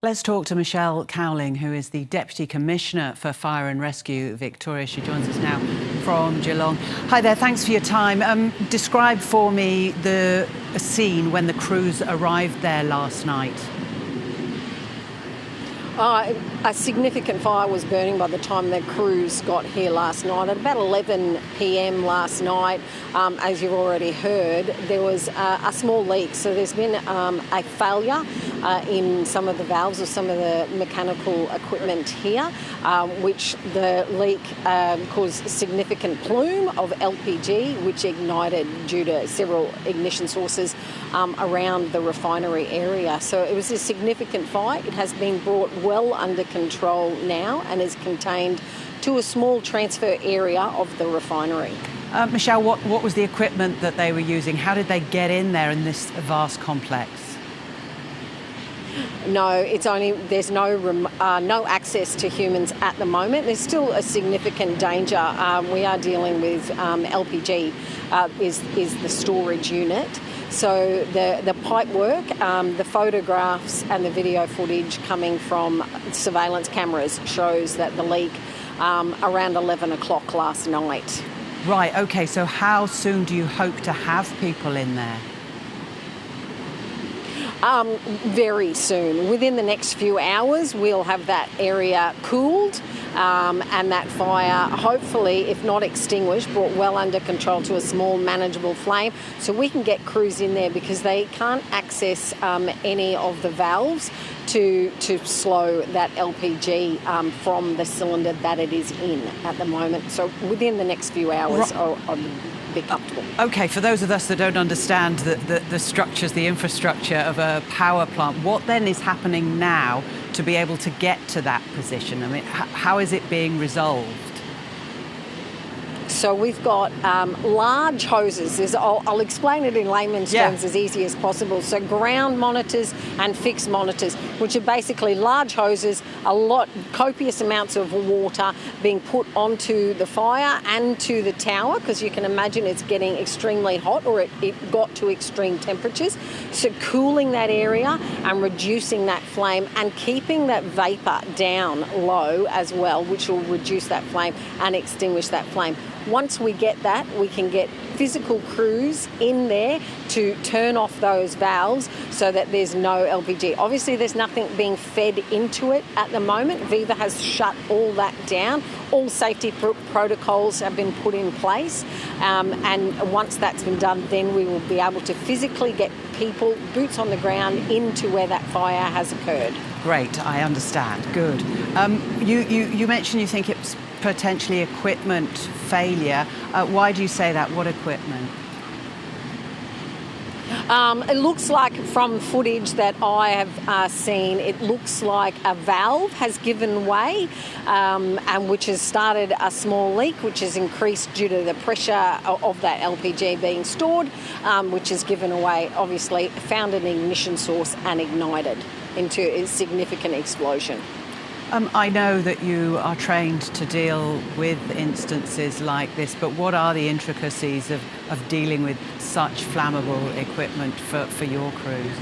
Let's talk to Michelle Cowling, who is the Deputy Commissioner for Fire and Rescue Victoria. She joins us now from Geelong. Hi there, thanks for your time. Describe for me the scene when the crews arrived there last night. A significant fire was burning by the time the crews got here last night. At about 11 p.m. last night, as you've already heard, there was a small leak. So there's been a failure in some of the valves or some of the mechanical equipment here, which the leak caused significant plume of LPG, which ignited due to several ignition sources around the refinery area. So it was a significant fire. It has been brought well under control now and is contained to a small transfer area of the refinery. Michelle, what was the equipment that they were using? How did they get in there in this vast complex? No, there's no access to humans at the moment. There's still a significant danger. We are dealing with LPG is the storage unit. So the pipe work, the photographs and the video footage coming from surveillance cameras shows that the leak around 11 o'clock last night. Right, OK, so how soon do you hope to have people in there? Very soon. Within the next few hours, we'll have that area cooled and that fire, hopefully, if not extinguished, brought well under control to a small manageable flame so we can get crews in there because they can't access any of the valves to slow that LPG from the cylinder that it is in at the moment. So within the next few hours, I'll be comfortable. OK, for those of us that don't understand the structures, the infrastructure of a power plant, what then is happening now to be able to get to that position? I mean, how is it being resolved? So we've got large hoses. I'll explain it in layman's terms as easy as possible. So ground monitors and fixed monitors, which are basically large hoses, copious amounts of water being put onto the fire and to the tower, because you can imagine it's getting extremely hot, or it got to extreme temperatures. So cooling that area and reducing that flame and keeping that vapour down low as well, which will reduce that flame and extinguish that flame. Once we get that, we can get physical crews in there to turn off those valves so that there's no LPG. Obviously, there's nothing being fed into it at the moment. Viva has shut all that down. All safety protocols have been put in place. And once that's been done, then we will be able to physically get people, boots on the ground, into where that fire has occurred. Great, I understand. Good. You mentioned you think it's potentially equipment failure. Why do you say that? What equipment? It looks like, from footage that I have seen, it looks like a valve has given way, and which has started a small leak, which has increased due to the pressure of that LPG being stored, which has given away, obviously, found an ignition source and ignited into a significant explosion. I know that you are trained to deal with instances like this, but what are the intricacies of dealing with such flammable equipment for your crews?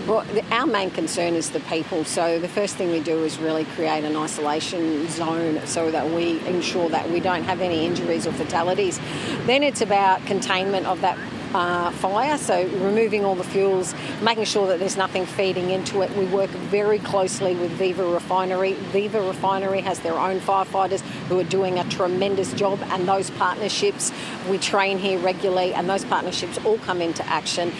Well, our main concern is the people. So the first thing we do is really create an isolation zone so that we ensure that we don't have any injuries or fatalities. Then it's about containment of that fire, so removing all the fuels, making sure that there's nothing feeding into it. We work very closely with Viva Refinery. Viva Refinery has their own firefighters who are doing a tremendous job, and those partnerships, we train here regularly, and those partnerships all come into action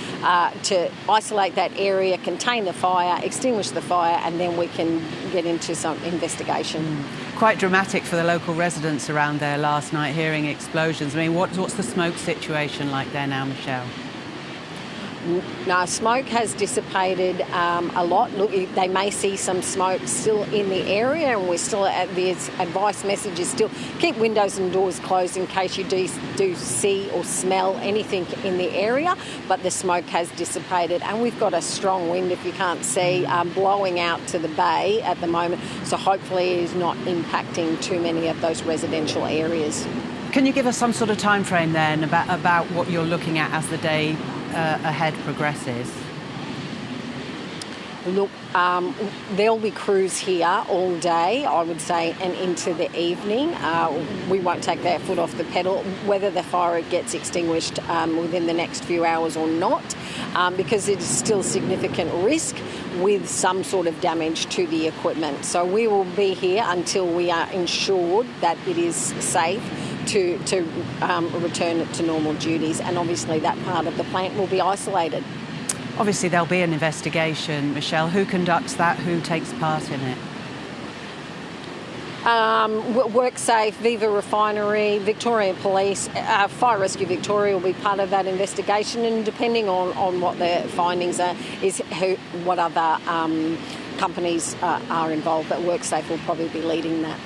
to isolate that area, contain the fire, extinguish the fire, and then we can get into some investigation. Quite dramatic for the local residents around there last night, hearing explosions. I mean, what's the smoke situation like there now, Michelle? No, smoke has dissipated a lot. Look, they may see some smoke still in the area, and we're still at the advice message is still keep windows and doors closed in case you do see or smell anything in the area. But the smoke has dissipated, and we've got a strong wind, if you can't see, blowing out to the bay at the moment. So hopefully it is not impacting too many of those residential areas. Can you give us some sort of time frame then about what you're looking at as the day ahead progresses? Look, there'll be crews here all day, I would say, and into the evening. We won't take their foot off the pedal, whether the fire gets extinguished within the next few hours or not, because it is still significant risk with some sort of damage to the equipment. So we will be here until we are ensured that it is safe to return it to normal duties, and obviously that part of the plant will be isolated. Obviously there'll be an investigation, Michelle. Who conducts that? Who takes part in it? WorkSafe, Viva Refinery, Victoria Police, Fire Rescue Victoria will be part of that investigation, and depending on what the findings are, what other companies are involved, but WorkSafe will probably be leading that.